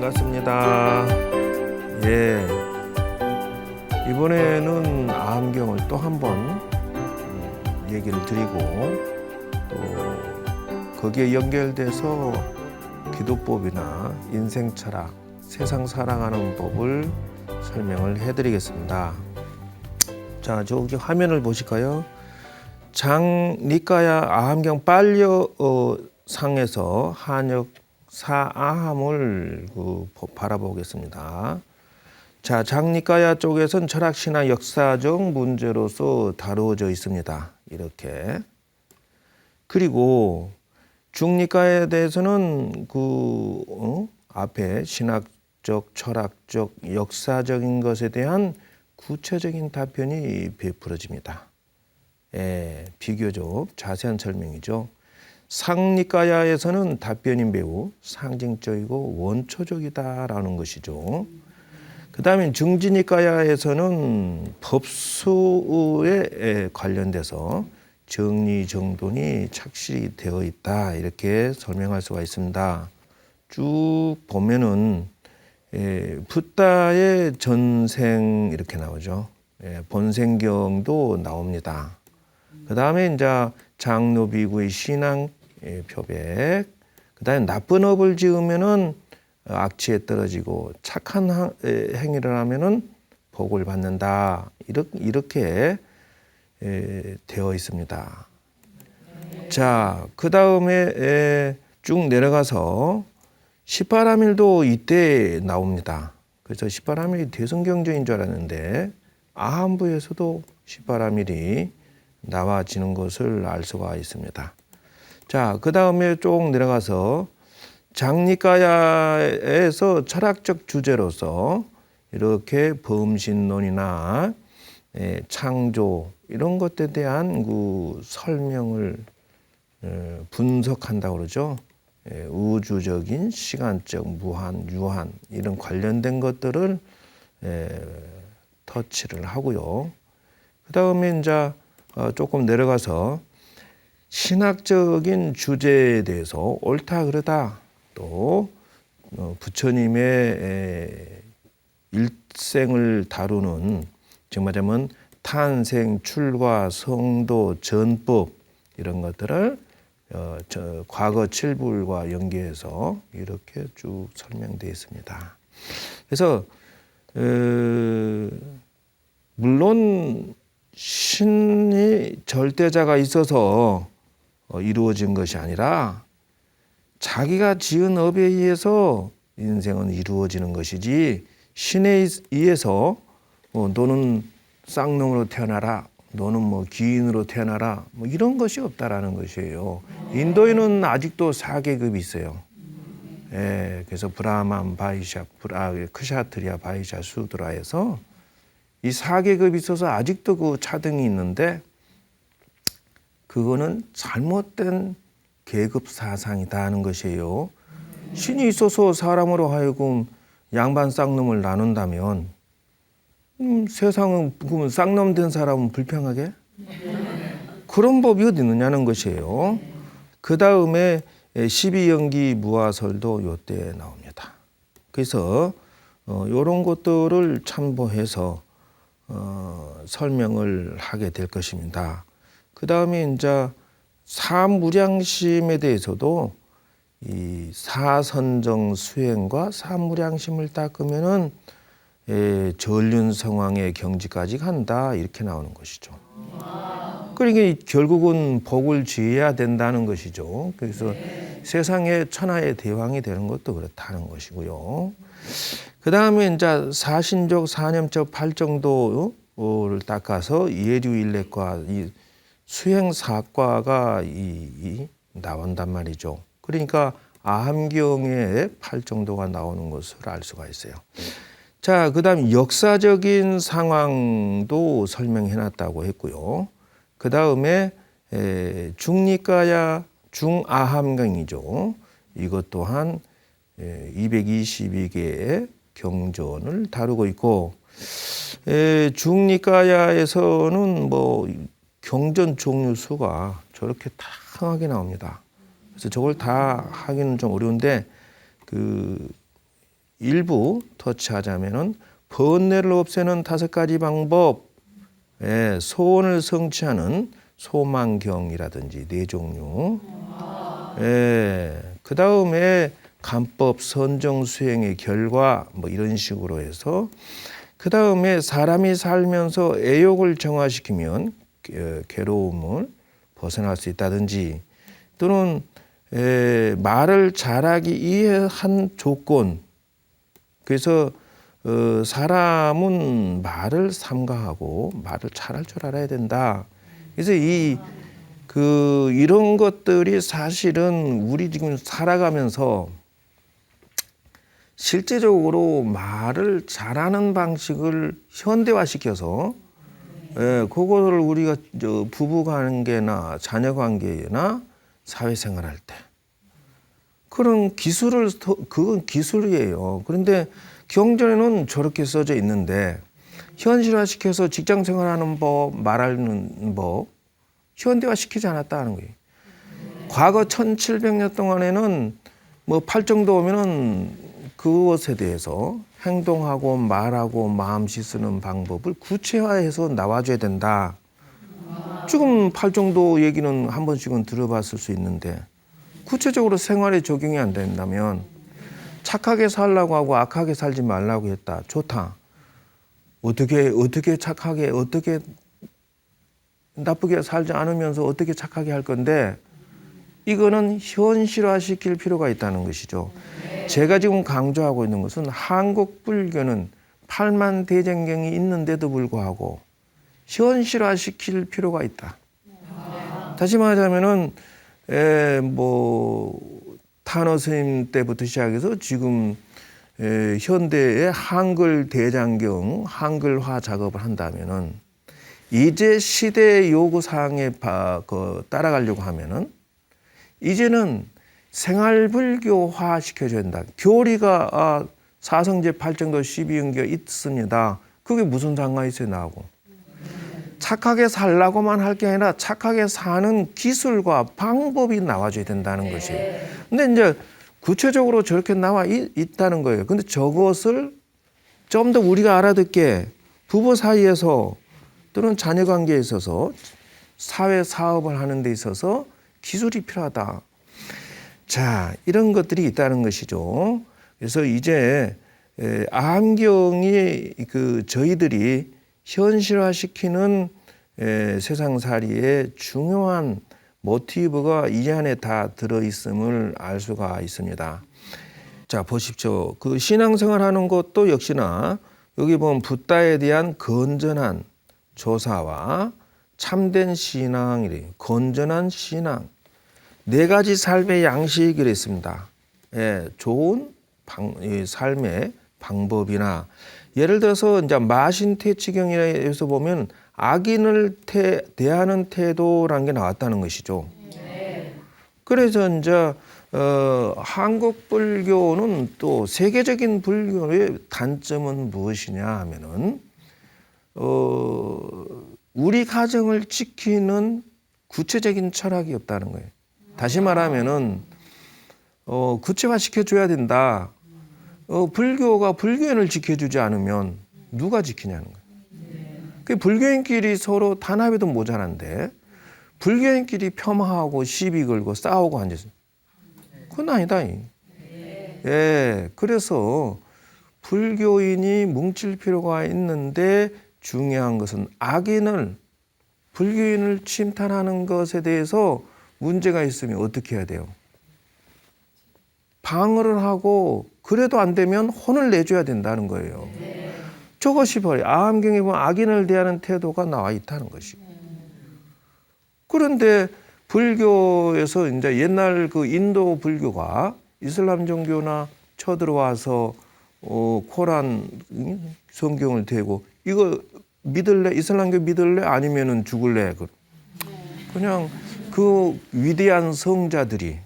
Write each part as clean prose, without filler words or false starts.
반갑습니다. 예, 이번에는 아함경을 또 한 번 얘기를 드리고 또 거기에 연결돼서 기도법이나 인생 철학, 세상 살아가는 법을 설명을 해드리겠습니다. 자, 저기 화면을 보실까요? 장니까야 아함경 빨려 상에서 한역 사아함을 바라보겠습니다. 자, 장니까야 쪽에서는 철학신화 역사적 문제로서 다루어져 있습니다. 이렇게. 그리고 중니까야에 대해서는 앞에 신학적, 철학적, 역사적인 것에 대한 구체적인 답변이 베풀어집니다. 예, 비교적 자세한 설명이죠. 상니까야에서는 답변이 매우 상징적이고 원초적이다라는 것이죠. 그 다음에 중지니까야에서는 법수에 관련돼서 정리정돈이 착실히 되어 있다, 이렇게 설명할 수가 있습니다. 쭉 보면은 붓다의 전생 이렇게 나오죠. 본생경도 나옵니다. 그 다음에 이제 장로비구의 신앙 표백, 그 다음에 나쁜 업을 지으면은 악취에 떨어지고 착한 행위를 하면은 복을 받는다, 이렇게 되어 있습니다. 자, 그 다음에 쭉 내려가서 시바라밀도 이때 나옵니다. 그래서 시바라밀이 대성경전인 줄 알았는데 아함부에서도 시바라밀이 나와지는 것을 알 수가 있습니다. 자, 그 다음에 쭉 내려가서 장니까야에서 철학적 주제로서 이렇게 범신론이나 창조 이런 것에 대한 설명을 분석한다고 그러죠. 우주적인 시간적 무한, 유한 이런 관련된 것들을 터치를 하고요. 그 다음에 이제 조금 내려가서 신학적인 주제에 대해서 옳다 그르다, 또 부처님의 일생을 다루는, 즉 말하자면 탄생, 출가, 성도, 전법 이런 것들을 과거 칠불과 연계해서 이렇게 쭉 설명되어 있습니다. 그래서 물론 신이 절대자가 있어서 이루어진 것이 아니라 자기가 지은 업에 의해서 인생은 이루어지는 것이지, 신에 의해서 너는 쌍놈으로 태어나라, 너는 귀인으로 태어나라, 이런 것이 없다라는 것이에요. 인도에는 아직도 4계급이 있어요. 예, 그래서 브라만, 바이샤, 크샤트리아, 바이샤, 수드라에서 이 4계급이 있어서 아직도 그 차등이 있는데, 그거는 잘못된 계급 사상이다 하는 것이에요. 신이 있어서 사람으로 하여금 양반 쌍놈을 나눈다면 세상은 그러면 쌍놈 된 사람은 불평하게? 그런 법이 어디 있느냐는 것이에요. 그 다음에 12연기 무화설도 이때 나옵니다. 그래서 이런 것들을 참고해서 설명을 하게 될 것입니다. 그 다음에 이제 사무량심에 대해서도 이 사선정 수행과 사무량심을 닦으면은 전륜성왕의 경지까지 간다, 이렇게 나오는 것이죠. 그러니까 결국은 복을 지어야 된다는 것이죠. 그래서 세상의 천하의 대왕이 되는 것도 그렇다는 것이고요. 그 다음에 이제 사신적, 사념적, 팔정도를 닦아서 예류일례과 이 수행사과가 나온단 말이죠. 그러니까 아함경에 팔정도가 나오는 것을 알 수가 있어요. 자, 그 다음 역사적인 상황도 설명해놨다고 했고요. 그 다음에 중니까야 중아함경이죠. 이것 또한 222개의 경전을 다루고 있고, 중니까야에서는 경전 종류 수가 저렇게 다양하게 나옵니다. 그래서 저걸 다 하기는 좀 어려운데 일부 터치하자면은 번뇌를 없애는 5가지 방법, 소원을 성취하는 소망경이라든지 4종류, 그 다음에 간법 선정 수행의 결과 뭐 이런 식으로 해서 그 다음에 사람이 살면서 애욕을 정화시키면 괴로움을 벗어날 수 있다든지 또는 말을 잘하기 위해 한 조건, 그래서 사람은 말을 삼가하고 말을 잘할 줄 알아야 된다. 그래서 이런 것들이 사실은 우리 지금 살아가면서 실제적으로 말을 잘하는 방식을 현대화시켜서 그거를 우리가 부부관계나 자녀관계나 사회생활할 때 그런 그건 기술이에요. 그런데 경전에는 저렇게 써져 있는데 현실화시켜서 직장생활하는 법, 말하는 법 현대화시키지 않았다는 거예요. 과거 1700년 동안에는 뭐 팔정도 오면은 그것에 대해서 행동하고 말하고 마음씨 쓰는 방법을 구체화해서 나와줘야 된다. 지금 팔정도 얘기는 한 번씩은 들어봤을 수 있는데 구체적으로 생활에 적용이 안 된다면 착하게 살라고 하고 악하게 살지 말라고 했다. 좋다. 어떻게 착하게, 어떻게 나쁘게 살지 않으면서 어떻게 착하게 할 건데 이거는 현실화시킬 필요가 있다는 것이죠. 제가 지금 강조하고 있는 것은 한국 불교는 8만 대장경이 있는데도 불구하고 현실화시킬 필요가 있다. 다시 말하자면은 탄어 스님 때부터 시작해서 지금 현대의 한글 대장경, 한글화 작업을 한다면은 이제 시대의 요구사항에 따라가려고 하면은 이제는 생활불교화 시켜줘야 된다. 교리가 사성제 8정도 12연계가 있습니다. 그게 무슨 상관이 있어요, 나하고. 착하게 살라고만 할 게 아니라 착하게 사는 기술과 방법이 나와줘야 된다는 것이에요. 근데 이제 구체적으로 저렇게 나와 있다는 거예요. 근데 저것을 좀 더 우리가 알아듣게 부부 사이에서 또는 자녀 관계에 있어서 사회 사업을 하는 데 있어서 기술이 필요하다. 자, 이런 것들이 있다는 것이죠. 그래서 이제 암경이 저희들이 현실화시키는 세상살이의 중요한 모티브가 이 안에 다 들어있음을 알 수가 있습니다. 자, 보십시오. 그 신앙생활하는 것도 역시나 여기 보면 붓다에 대한 건전한 조사와 참된 신앙이래요. 건전한 신앙. 4가지 삶의 양식이라 했습니다. 좋은 삶의 방법이나 예를 들어서 이제 마신태치경에서 보면 악인을 대하는 태도라는 게 나왔다는 것이죠. 그래서 이제 한국 불교는 또 세계적인 불교의 단점은 무엇이냐 하면은 우리 가정을 지키는 구체적인 철학이 없다는 거예요. 다시 말하면은 구체화 시켜줘야 된다. 불교가 불교인을 지켜주지 않으면 누가 지키냐는 거예요. 그 불교인끼리 서로 단합해도 모자란데 불교인끼리 폄하하고 시비 걸고 싸우고 앉아서 그건 아니다. 그래서 불교인이 뭉칠 필요가 있는데 중요한 것은 악인을 불교인을 침탈하는 것에 대해서 문제가 있으면 어떻게 해야 돼요? 방어를 하고 그래도 안 되면 혼을 내줘야 된다는 거예요. 저것이 바로 아함경에 보면 악인을 대하는 태도가 나와 있다는 것이고. 그런데 불교에서 이제 옛날 그 인도 불교가 이슬람 종교나 쳐들어와서 코란 성경을 대고 이거 믿을래? 이슬람교 믿을래? 아니면은 죽을래? 그냥 그 위대한 성자들이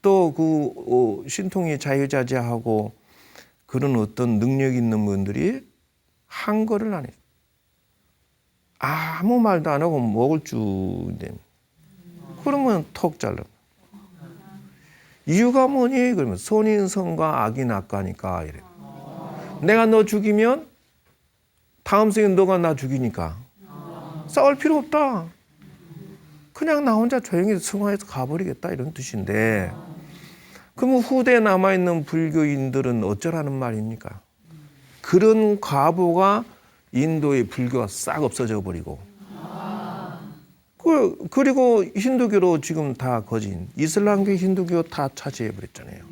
또 그 신통이 자유자재하고 그런 어떤 능력 있는 분들이 한 거를 안 해요. 아무 말도 안 하고 먹을 줄인데 그러면 턱 잘라. 이유가 뭐니? 그러면 선인성과 악인악과니까 이래. 내가 너 죽이면 다음 생에 너가 나 죽이니까 싸울 필요 없다. 그냥 나 혼자 조용히 승화해서 가버리겠다 이런 뜻인데, 그러면 후대에 남아있는 불교인들은 어쩌라는 말입니까? 그런 과보가 인도의 불교가 싹 없어져 버리고, 그리고 힌두교로 지금 다 거진, 이슬람교, 힌두교 다 차지해 버렸잖아요.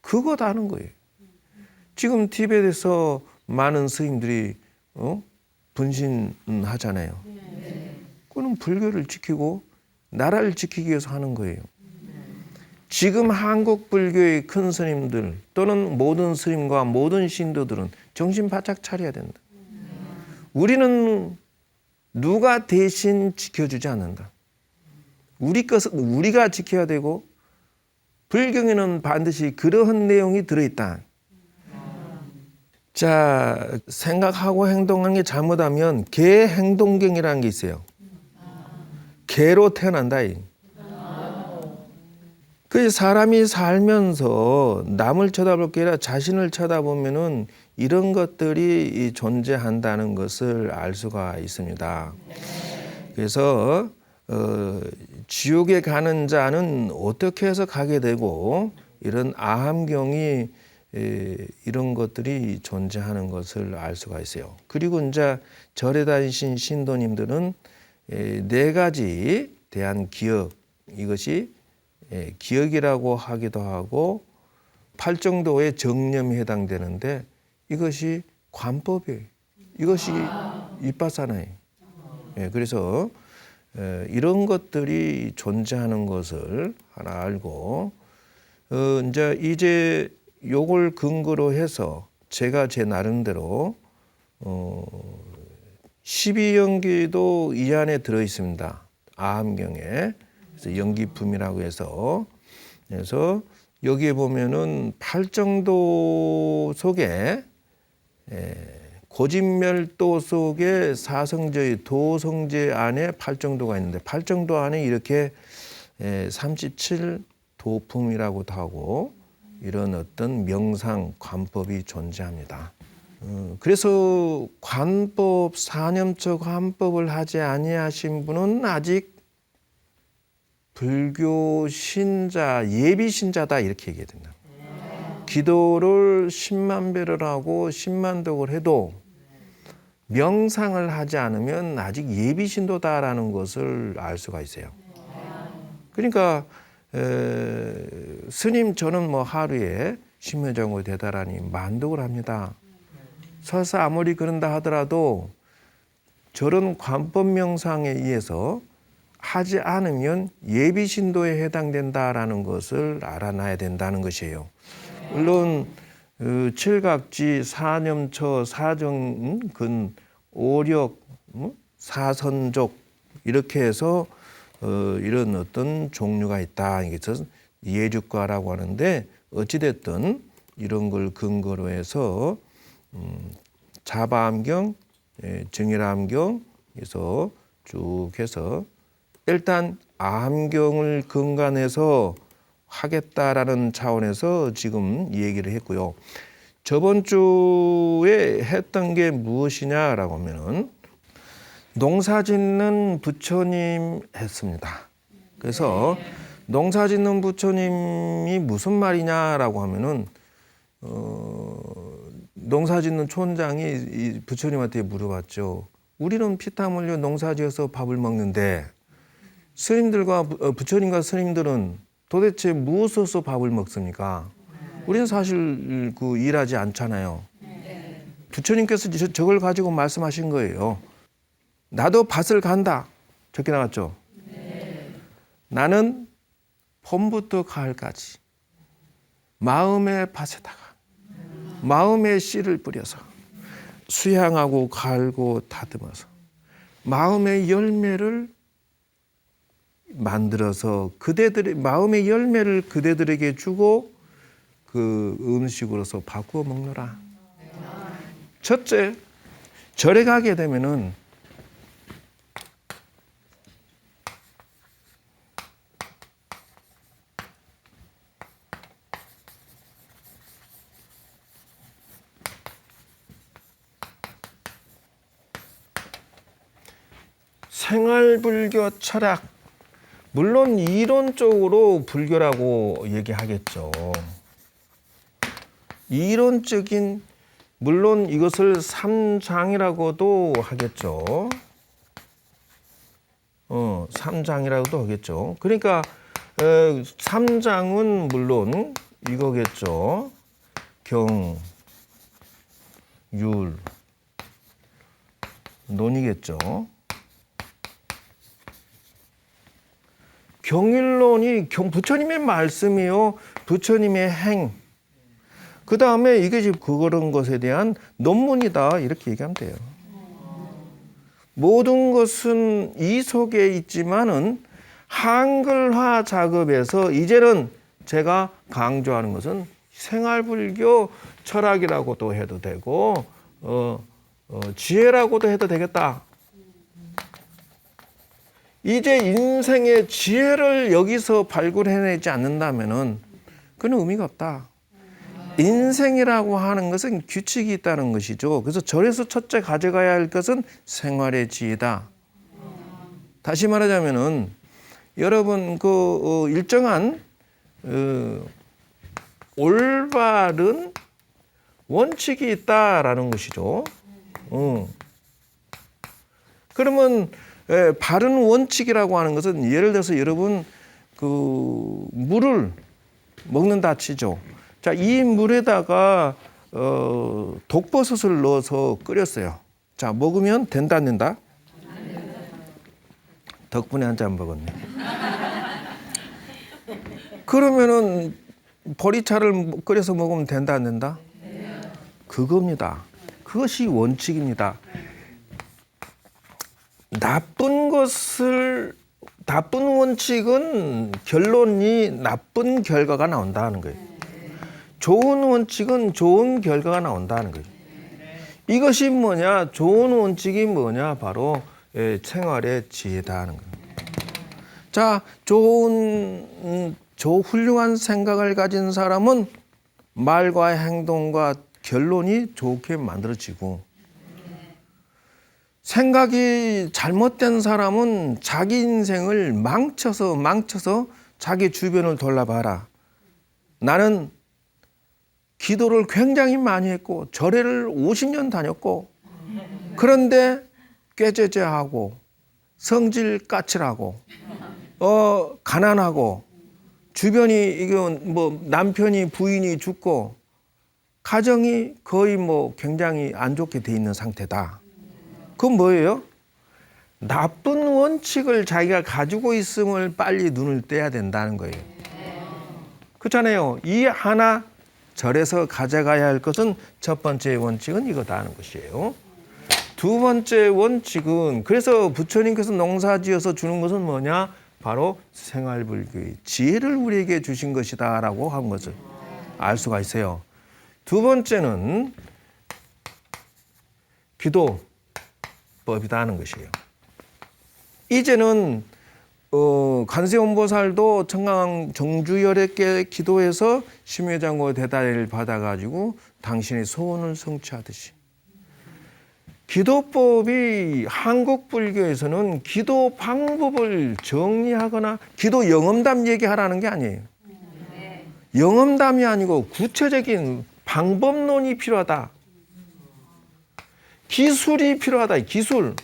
그거다 하는 거예요. 지금 티베트에서 많은 스님들이 분신하잖아요. 그거는 불교를 지키고 나라를 지키기 위해서 하는 거예요. 지금 한국 불교의 큰 스님들 또는 모든 스님과 모든 신도들은 정신 바짝 차려야 된다. 우리는 누가 대신 지켜주지 않는다. 우리 것은 우리가 지켜야 되고, 불경에는 반드시 그러한 내용이 들어있다. 자, 생각하고 행동하는 게 잘못하면 개 행동경이라는 게 있어요. 개로 태어난다. 그 사람이 살면서 남을 쳐다볼 게 아니라 자신을 쳐다보면은 이런 것들이 존재한다는 것을 알 수가 있습니다. 그래서 지옥에 가는 자는 어떻게 해서 가게 되고, 이런 아함경이 이런 것들이 존재하는 것을 알 수가 있어요. 그리고 이제 절에 다니신 신도님들은 네 가지 대한 기억, 이것이 기억이라고 하기도 하고 팔정도의 정념에 해당되는데, 이것이 관법이에요. 이것이 윗바사나예요. 그래서 이런 것들이 존재하는 것을 하나 알고, 이제 요걸 근거로 해서 제가 제 나름대로 12연기도 이 안에 들어 있습니다. 아함경에. 그래서 연기품이라고 해서, 그래서 여기에 보면은 팔정도 속에 고진멸도 속에 사성제의 도성제 안에 팔정도가 있는데, 팔정도 안에 이렇게 37도품이라고도 하고 이런 어떤 명상 관법이 존재합니다. 그래서 관법, 사념처 관법을 하지 아니하신 분은 아직 불교 신자, 예비 신자다 이렇게 얘기해야 된다. 기도를 10만 배를 하고 10만 덕을 해도 명상을 하지 않으면 아직 예비 신도다라는 것을 알 수가 있어요. 그러니까 스님, 저는 뭐 하루에 10여 정도 되다라니 만덕을 합니다. 설사 아무리 그런다 하더라도 저런 관법 명상에 의해서 하지 않으면 예비 신도에 해당된다라는 것을 알아놔야 된다는 것이에요. 물론 칠각지, 사념처, 사정근, 오력, 사선족 이렇게 해서 이런 어떤 종류가 있다. 이게서 예주과라고 하는데, 어찌됐든 이런 걸 근거로 해서 자바암경, 정일암경에서 쭉 해서 일단 암경을 근간해서 하겠다라는 차원에서 지금 얘기를 했고요. 저번 주에 했던 게 무엇이냐라고 하면은 농사짓는 부처님 했습니다. 그래서 농사짓는 부처님이 무슨 말이냐라고 하면은 농사짓는 촌장이 이 부처님한테 물어봤죠. 우리는 피땀 흘려 농사지어서 밥을 먹는데 스님들과 부처님과 스님들은 도대체 무엇으로서 밥을 먹습니까? 우리는 사실 일하지 않잖아요. 부처님께서 저걸 가지고 말씀하신 거예요. 나도 밭을 간다. 적게 나왔죠? 나는 봄부터 가을까지 마음의 밭에다가 마음의 씨를 뿌려서 수양하고 갈고 다듬어서 마음의 열매를 만들어서 마음의 열매를 그대들에게 주고 그 음식으로서 바꾸어 먹노라. 첫째, 절에 가게 되면은 생활불교 철학, 물론 이론적으로 불교라고 얘기하겠죠. 이론적인, 물론 이것을 삼장이라고도 하겠죠. 삼장이라고도 하겠죠. 그러니까 삼장은 물론 이거겠죠. 경, 율, 논이겠죠. 경일론이 부처님의 말씀이요, 부처님의 행, 그 다음에 이게 지금 그런 것에 대한 논문이다, 이렇게 얘기하면 돼요. 모든 것은 이 속에 있지만은 한글화 작업에서 이제는 제가 강조하는 것은 생활불교 철학이라고도 해도 되고 지혜라고도 해도 되겠다. 이제 인생의 지혜를 여기서 발굴해내지 않는다면은 그건 의미가 없다. 인생이라고 하는 것은 규칙이 있다는 것이죠. 그래서 절에서 첫째 가져가야 할 것은 생활의 지혜다. 다시 말하자면은 여러분 일정한 올바른 원칙이 있다라는 것이죠. 그러면 바른 원칙이라고 하는 것은 예를 들어서 여러분 물을 먹는다 치죠. 자, 이 물에다가 독버섯을 넣어서 끓였어요. 자, 먹으면 된다 안 된다? 덕분에 한 잔 먹었네. 그러면은 보리차를 끓여서 먹으면 된다 안 된다? 그겁니다. 그것이 원칙입니다. 나쁜 원칙은 결론이 나쁜 결과가 나온다는 거예요. 좋은 원칙은 좋은 결과가 나온다는 거예요. 이것이 뭐냐? 좋은 원칙이 뭐냐? 바로 생활의 지혜다 하는 거예요. 자, 훌륭한 생각을 가진 사람은 말과 행동과 결론이 좋게 만들어지고, 생각이 잘못된 사람은 자기 인생을 망쳐서 자기 주변을 돌아봐라. 나는 기도를 굉장히 많이 했고 절에를 50년 다녔고, 그런데 꾀죄죄하고 성질 까칠하고 가난하고 주변이 이건 남편이 부인이 죽고 가정이 거의 굉장히 안 좋게 돼 있는 상태다. 그건 뭐예요? 나쁜 원칙을 자기가 가지고 있음을 빨리 눈을 떼야 된다는 거예요. 그렇잖아요. 이 하나 절에서 가져가야 할 것은 첫 번째 원칙은 이거다 하는 것이에요. 두 번째 원칙은, 그래서 부처님께서 농사지어서 주는 것은 뭐냐? 바로 생활불교의 지혜를 우리에게 주신 것이다 라고 한 것을 알 수가 있어요. 두 번째는 기도법이다 하는 것이에요. 이제는 관세음보살도 청강 정주열애께 기도해서 심회장고 대다리를 받아가지고 당신의 소원을 성취하듯이, 기도법이 한국 불교에서는 기도 방법을 정리하거나 기도 영험담 얘기하라는 게 아니에요. 영험담이 아니고 구체적인 방법론이 필요하다. 기술이 필요하다. 기술.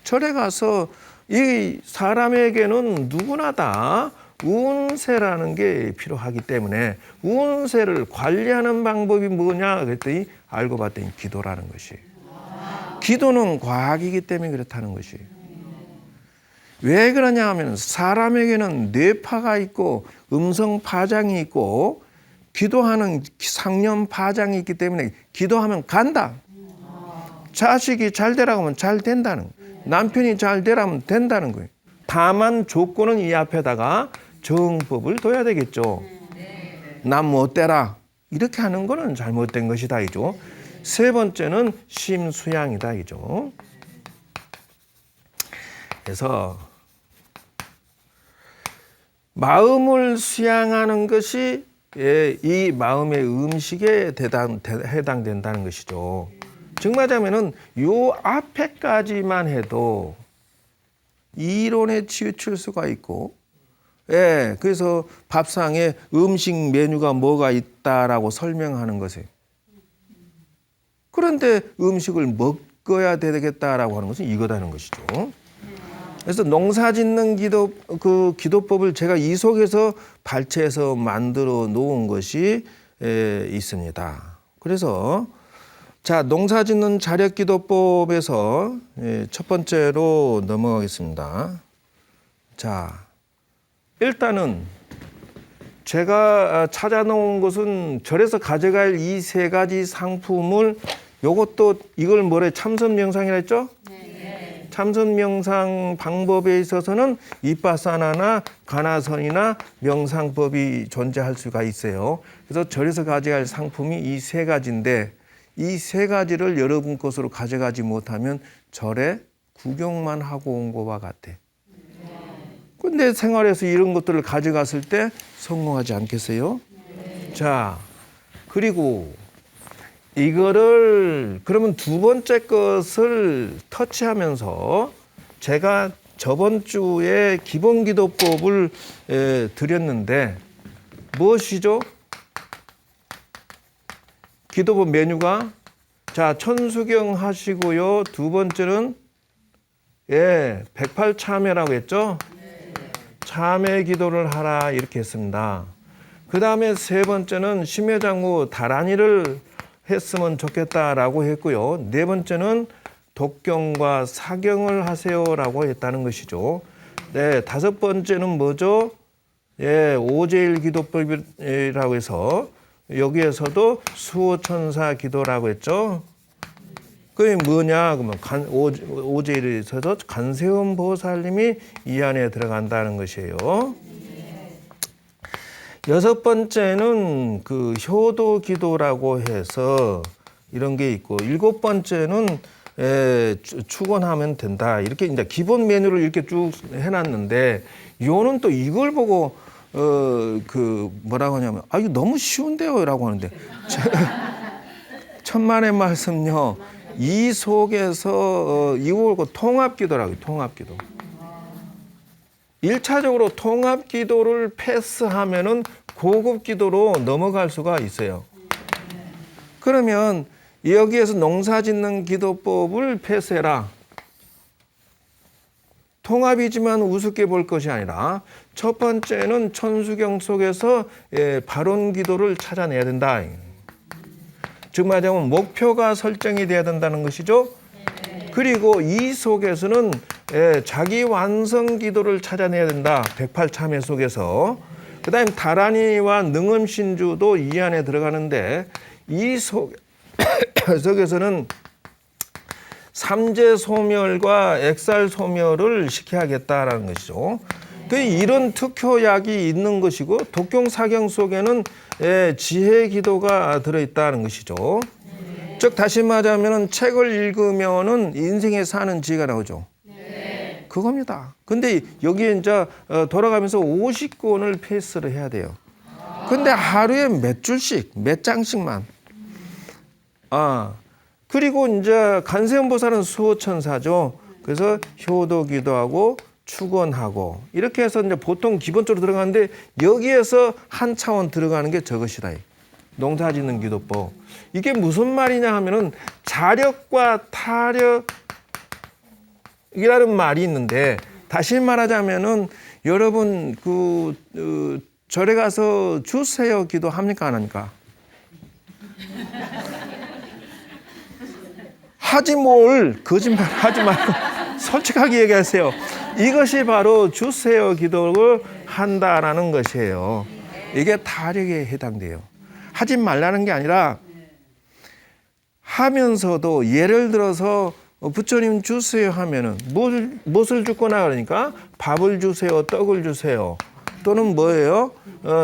절에 가서 이 사람에게는 누구나 다 운세라는 게 필요하기 때문에 운세를 관리하는 방법이 뭐냐 그랬더니 알고 봤더니 기도라는 것이에요. 기도는 과학이기 때문에 그렇다는 것이에요. 왜 그러냐 하면 사람에게는 뇌파가 있고 음성 파장이 있고 기도하는 상념 파장이 있기 때문에 기도하면 간다. 자식이 잘 되라고 하면 잘 된다는 거예요. 남편이 잘 되라면 된다는 거예요. 다만 조건은 이 앞에다가 정법을 둬야 되겠죠. 남 못 되라 이렇게 하는 거는 잘못된 것이다 이죠. 세 번째는 심수양이다 이죠. 그래서 마음을 수양하는 것이 이 마음의 음식에 해당된다는 것이죠. 즉 말하자면은 요 앞에까지만 해도 이론에 치우칠 수가 있고, 예, 그래서 밥상에 음식 메뉴가 뭐가 있다라고 설명하는 것이에요. 그런데 음식을 먹어야 되겠다라고 하는 것은 이거다는 것이죠. 그래서 농사짓는 기도법을 제가 이 속에서 발췌해서 만들어 놓은 것이 있습니다. 그래서 자, 농사짓는 자력기도법에서 첫 번째로 넘어가겠습니다. 자, 일단은 제가 찾아놓은 것은 절에서 가져갈 이 세 가지 상품을 요것도 이걸 뭐래 참선명상이라 했죠? 네. 참선명상 방법에 있어서는 이빠사나나 가나선이나 명상법이 존재할 수가 있어요. 그래서 절에서 가져갈 상품이 이 세 가지인데 이 세 가지를 여러분 것으로 가져가지 못하면 절에 구경만 하고 온 것과 같아. 근데 생활에서 이런 것들을 가져갔을 때 성공하지 않겠어요? 자, 그리고 이거를 그러면 두 번째 것을 터치하면서 제가 저번 주에 기본기도법을 드렸는데 무엇이죠? 기도법 메뉴가 자, 천수경 하시고요. 두 번째는 108참회라고 했죠? 참회 기도를 하라 이렇게 했습니다. 그 다음에 세 번째는 심회장후 다란이를 했으면 좋겠다라고 했고요. 네 번째는 독경과 사경을 하세요라고 했다는 것이죠. 네, 다섯 번째는 뭐죠? 오제일 기도법이라고 해서 여기에서도 수호천사 기도라고 했죠. 그게 뭐냐? 그러면 오제일에 있어서 간세음 보살님이 이 안에 들어간다는 것이에요. 여섯 번째는 그 효도 기도라고 해서 이런 게 있고, 일곱 번째는 축원하면 된다. 이렇게 이제 기본 메뉴를 이렇게 쭉 해놨는데, 요는 또 이걸 보고 뭐라고 하냐면, 이거 너무 쉬운데요라고 하는데, 천만의 말씀요. 이 속에서 이걸 통합기도라고요. 통합기도. 1차적으로 통합기도를 패스하면은 고급기도로 넘어갈 수가 있어요. 그러면 여기에서 농사짓는 기도법을 패스해라. 통합이지만 우습게 볼 것이 아니라 첫 번째는 천수경 속에서 발언기도를 찾아내야 된다. 즉 말하자면 목표가 설정이 돼야 된다는 것이죠. 그리고 이 속에서는 자기 완성 기도를 찾아내야 된다. 108참회 속에서. 그 다음에 다란이와 능음신주도 이 안에 들어가는데 이 속에서는 삼재소멸과 액살소멸을 시켜야겠다라는 것이죠. 이런 특효약이 있는 것이고 독경사경 속에는 지혜기도가 들어있다는 것이죠. 즉 다시 말하면 책을 읽으면은 인생에 사는 지혜가 나오죠. 그겁니다. 근데 여기에 이제 돌아가면서 50권을 패스를 해야 돼요. 근데 하루에 몇 줄씩, 몇 장씩만. 그리고 이제 간세음보살은 수호천사죠. 그래서 효도기도하고 축원하고 이렇게 해서 이제 보통 기본적으로 들어가는데 여기에서 한 차원 들어가는 게 저것이다. 농사짓는 기도법. 이게 무슨 말이냐 하면은 자력과 타력이라는 말이 있는데 다시 말하자면은 여러분 절에 가서 주세요 기도 합니까 안 합니까? 하지 뭘 거짓말 하지 말고 솔직하게 얘기하세요. 이것이 바로 주세요 기도를 한다라는 것이에요. 이게 타력에 해당돼요. 하지 말라는 게 아니라 하면서도 예를 들어서 부처님 주세요 하면은 무엇을 주거나 그러니까 밥을 주세요, 떡을 주세요. 또는 뭐예요?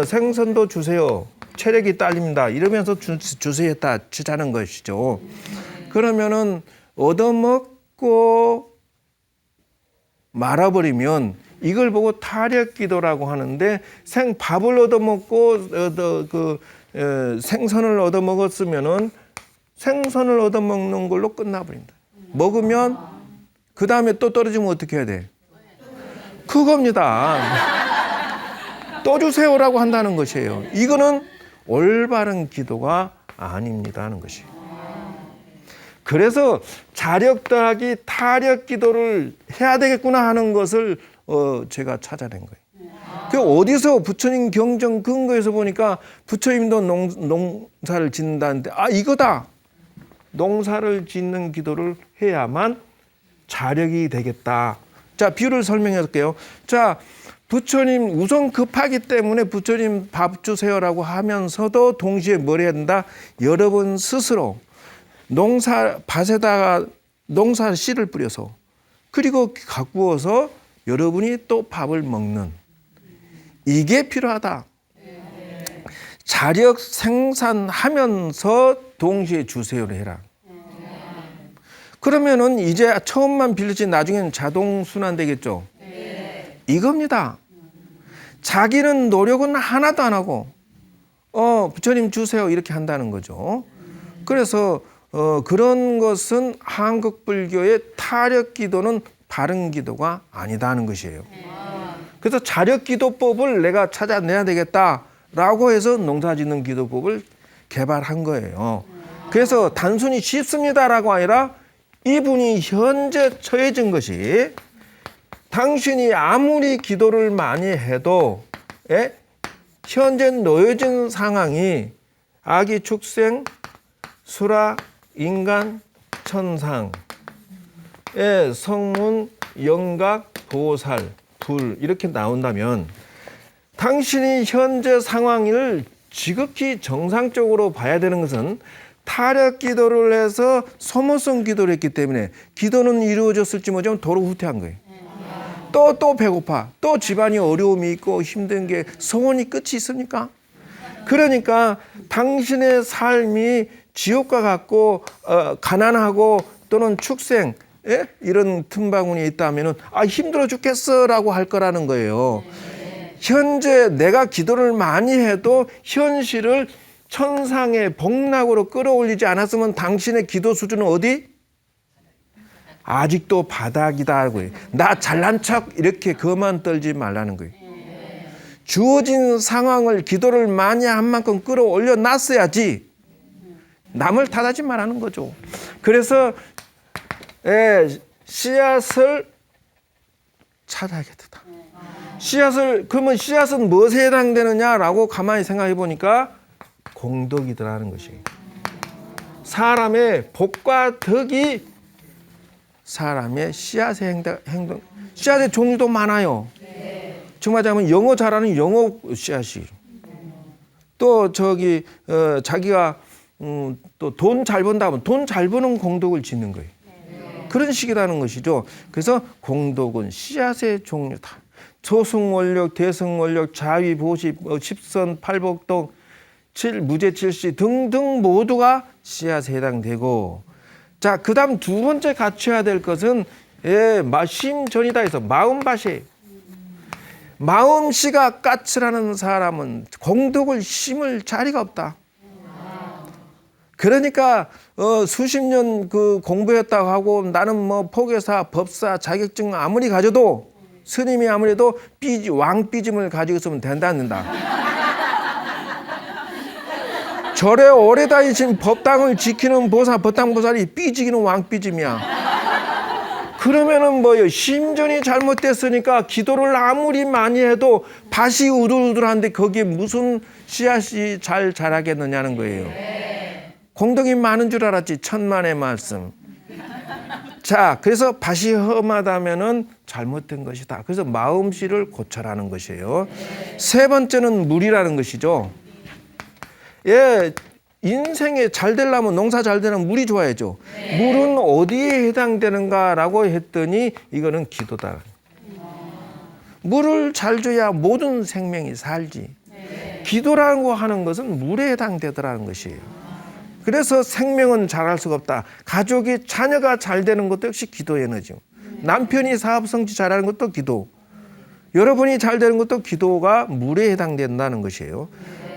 생선도 주세요. 체력이 딸립니다. 이러면서 주세요 다 치자는 것이죠. 그러면은 얻어먹고 말아버리면 이걸 보고 타력기도라고 하는데 밥을 얻어먹고 생선을 얻어먹었으면은 생선을 얻어먹는 걸로 끝나버린다. 먹으면 그 다음에 또 떨어지면 어떻게 해야 돼? 그겁니다. 또 주세요라고 한다는 것이에요. 이거는 올바른 기도가 아닙니다 하는 것이에요. 그래서 자력 더하기 타력 기도를 해야 되겠구나 하는 것을 제가 찾아낸 거예요. 그 어디서 부처님 경전 근거에서 보니까 부처님도 농사를 짓는다는데 이거다. 농사를 짓는 기도를 해야만 자력이 되겠다. 자, 비유를 설명해 볼게요. 자, 부처님 우선 급하기 때문에 부처님 밥 주세요라고 하면서도 동시에 뭘 해야 된다? 여러분 스스로 밭에다가 농사 씨를 뿌려서 그리고 가꾸어서 여러분이 또 밥을 먹는 이게 필요하다. 자력 생산하면서 동시에 주세요를 해라. 그러면은 이제 처음만 빌리지 나중에는 자동 순환 되겠죠. 이겁니다. 자기는 노력은 하나도 안 하고 부처님 주세요 이렇게 한다는 거죠. 그래서 그런 것은 한국 불교의 타력 기도는 바른 기도가 아니다는 것이에요. 그래서 자력 기도법을 내가 찾아내야 되겠다라고 해서 농사짓는 기도법을 개발한 거예요. 그래서 단순히 쉽습니다라고 아니라 이분이 현재 처해진 것이 당신이 아무리 기도를 많이 해도 현재 놓여진 상황이 아기 축생, 수라, 인간, 천상의 성문, 영각, 보살, 불 이렇게 나온다면 당신이 현재 상황을 지극히 정상적으로 봐야 되는 것은 타력 기도를 해서 소모성 기도를 했기 때문에 기도는 이루어졌을지 모르지만 도로 후퇴한 거예요. 또 배고파. 또 집안이 어려움이 있고 힘든 게 소원이 끝이 있습니까? 그러니까 당신의 삶이 지옥과 같고 가난하고 또는 축생 이런 틈바구니에 있다면 힘들어 죽겠어라고 할 거라는 거예요. 현재 내가 기도를 많이 해도 현실을 천상의 복락으로 끌어올리지 않았으면 당신의 기도 수준은 어디? 아직도 바닥이다. 나 잘난 척 이렇게 그만 떨지 말라는 거예요. 주어진 상황을 기도를 많이 한 만큼 끌어올려 놨어야지 남을 탓하지 말라는 거죠. 그래서 씨앗을 찾아야겠다. 그러면 씨앗은 무엇에 해당되느냐라고 가만히 생각해 보니까 공덕이더라는 것이에요. 사람의 복과 덕이 사람의 씨앗의 행동, 씨앗의 종류도 많아요. 정말 하면 영어 잘하는 영어 씨앗이 또 자기가 또 돈 잘 번다 하면 돈 잘 버는 공덕을 짓는 거예요. 그런 식이라는 것이죠. 그래서 공덕은 씨앗의 종류다. 초승원력, 대승원력, 자위, 보시, 십선, 팔복덕, 무제칠시 등등 모두가 씨앗에 해당되고 자, 그 다음 두 번째 갖춰야 될 것은 심전이다 해서 마음밭이에요. 마음씨가 까칠하는 사람은 공덕을 심을 자리가 없다. 그러니까 수십 년 공부했다고 하고 나는 뭐 포교사, 법사 자격증 아무리 가져도 스님이 아무래도 왕삐짐을 가지고 있으면 된다 안 된다. 절에 오래 다니신 법당을 지키는 보살, 법당보살이 삐지기는 왕삐짐이야. 그러면은 뭐요? 심전이 잘못됐으니까 기도를 아무리 많이 해도 밭이 우들우들한데 거기에 무슨 씨앗이 잘 자라겠느냐는 거예요. 공덕이 많은 줄 알았지. 천만의 말씀. 자, 그래서 밭이 험하다면은 잘못된 것이다. 그래서 마음씨를 고쳐라는 것이에요. 세 번째는 물이라는 것이죠. 인생에 잘 되려면 농사 잘 되려면 물이 좋아야죠. 물은 어디에 해당되는가라고 했더니 이거는 기도다. 물을 잘 줘야 모든 생명이 살지. 기도라고 하는 것은 물에 해당되더라는 것이에요. 그래서 생명은 잘할 수가 없다. 가족이 자녀가 잘 되는 것도 역시 기도 에너지. 남편이 사업 성취 잘하는 것도 기도. 여러분이 잘 되는 것도 기도가 물에 해당된다는 것이에요.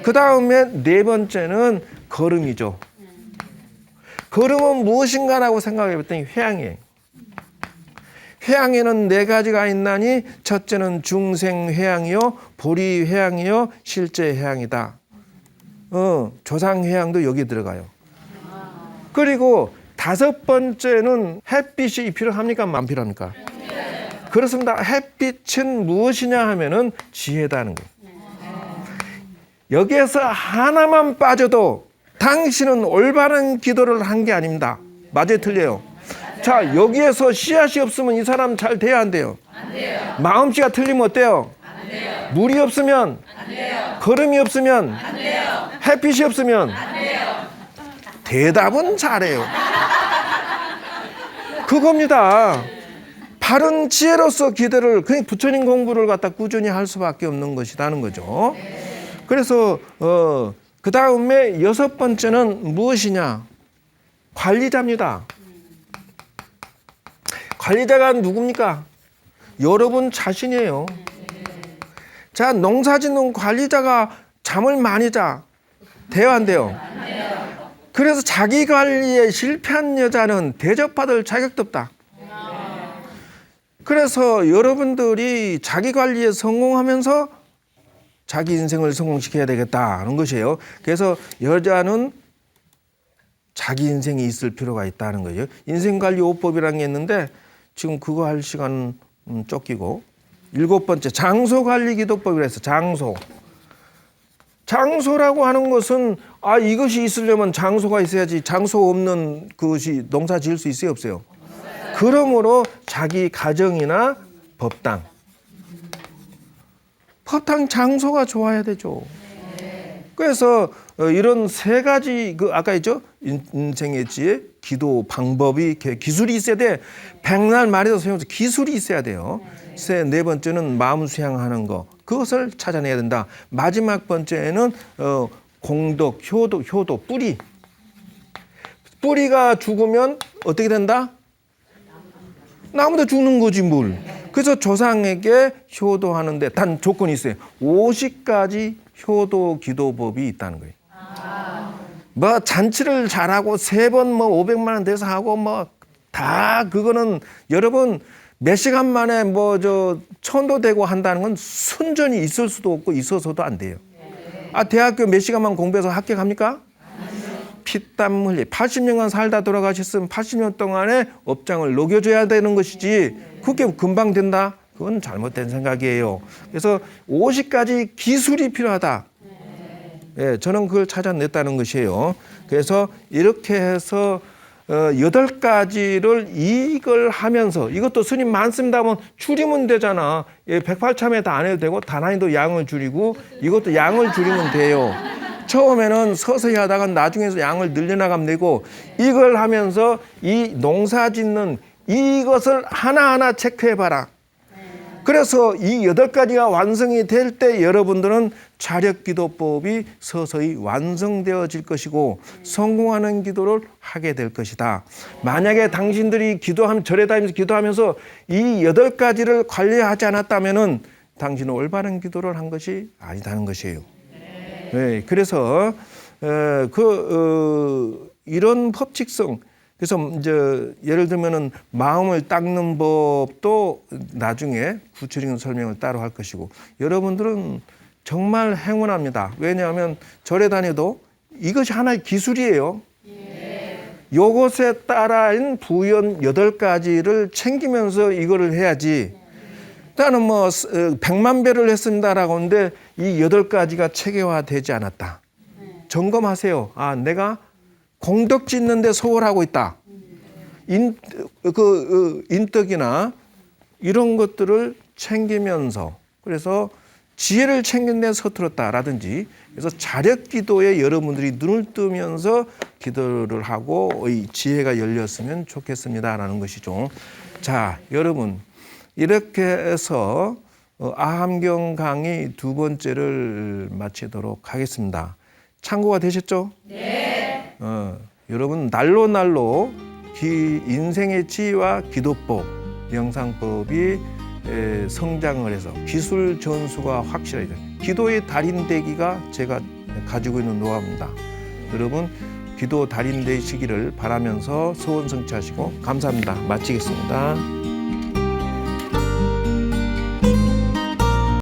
그 다음에 네 번째는 걸음이죠. 걸음은 무엇인가라고 생각해 봤더니 회양이에요. 회양에는 4가지가 있나니 첫째는 중생회양이요 보리회양이요 실제회양이다. 조상회양도 여기 들어가요. 그리고 5번째는 햇빛이 필요합니까? 안 필요합니까? 그렇습니다. 햇빛은 무엇이냐 하면은 지혜다는 거예요. 여기에서 하나만 빠져도 당신은 올바른 기도를 한 게 아닙니다. 맞아요, 틀려요? 자, 여기에서 씨앗이 없으면 이 사람 잘 돼야 안 돼요? 안 돼요. 마음씨가 틀리면 어때요? 안 돼요. 물이 없으면? 안 돼요. 걸음이 없으면? 안 돼요. 햇빛이 없으면? 안 돼요. 대답은 잘해요. 그겁니다. 바른 지혜로서 기도를, 그냥 부처님 공부를 갖다 꾸준히 할 수밖에 없는 것이라는 거죠. 그래서 그 다음에 6번째는 무엇이냐? 관리자입니다. 관리자가 누굽니까? 여러분 자신이에요. 자, 농사짓는 관리자가 잠을 많이 자. 돼요, 안 돼요? 그래서 자기 관리에 실패한 여자는 대접받을 자격도 없다. 그래서 여러분들이 자기 관리에 성공하면서 자기 인생을 성공시켜야 되겠다는 것이에요. 그래서 여자는 자기 인생이 있을 필요가 있다는 거예요. 인생관리 5법이라는 게 있는데 지금 그거 할 시간은 쫓기고, 7번째 장소관리 기도법이라 해서 장소라고 하는 것은 이것이 있으려면 장소가 있어야지. 장소 없는 그것이 농사 지을 수 있어요, 없어요? 그러므로 자기 가정이나 법당 장소가 좋아야 되죠. 그래서 이런 3가지 아까 했죠? 인생의 지혜, 기도 방법이 기술이 있어야 돼. 백날 말해서 소용없어. 기술이 있어야 돼요. 4번째는 마음 수양하는 거. 그것을 찾아내야 된다. 마지막 번째는 공덕, 효도, 뿌리. 뿌리가 죽으면 어떻게 된다? 나무도 죽는 거지 뭘. 그래서 조상에게 효도하는데 단 조건이 있어요. 50가지 효도 기도법이 있다는 거예요. 뭐 잔치를 잘하고 3번 500만 원 대서 하고 다 그거는 여러분 몇 시간 만에 천도되고 한다는 건 순전히 있을 수도 없고 있어서도 안 돼요. 대학교 몇 시간만 공부해서 합격합니까? 피땀 흘리 80년간 살다 돌아가셨으면 80년 동안에 업장을 녹여줘야 되는 것이지 그게 금방 된다? 그건 잘못된 생각이에요. 그래서 50가지 기술이 필요하다. 저는 그걸 찾아냈다는 것이에요. 그래서 이렇게 해서 8가지를 이걸 하면서, 이것도 스님 많습니다 하면 줄이면 되잖아. 108참에 다 안 해도 되고 다난이도 양을 줄이고 이것도 양을 줄이면 돼요. 처음에는 서서히 하다가 나중에서 양을 늘려나가면 되고, 이걸 하면서 이 농사 짓는 이것을 하나하나 체크해봐라. 그래서 이 8가지가 완성이 될 때 여러분들은 자력기도법이 서서히 완성되어질 것이고 성공하는 기도를 하게 될 것이다. 만약에 당신들이 절에 다니면서 기도하면서 이 8가지를 관리하지 않았다면 당신은 올바른 기도를 한 것이 아니다는 것이에요. 네, 그래서 이런 법칙성, 그래서 예를 들면은 마음을 닦는 법도 나중에 구체적인 설명을 따로 할 것이고, 여러분들은 정말 행운합니다. 왜냐하면 절에 다녀도 이것이 하나의 기술이에요. 요것에 따라인 부연 8가지를 챙기면서 이거를 해야지. 나는 100만 배를 했습니다라고 하는데 이 8가지가 체계화되지 않았다. 점검하세요. 내가 공덕 짓는데 소홀하고 있다. 인덕이나 이런 것들을 챙기면서, 그래서 지혜를 챙긴 데 서툴었다라든지, 그래서 자력 기도에 여러분들이 눈을 뜨면서 기도를 하고 이 지혜가 열렸으면 좋겠습니다라는 것이죠. 자, 여러분, 이렇게 해서 아함경 강의 2번째를 마치도록 하겠습니다. 참고가 되셨죠? 네. 여러분 날로 인생의 지혜와 기도법, 명상법이 성장을 해서 기술 전수가 확실하게 돼요. 기도의 달인 되기가 제가 가지고 있는 노하우입니다. 여러분 기도 달인 되시기를 바라면서 소원 성취하시고 감사합니다. 마치겠습니다.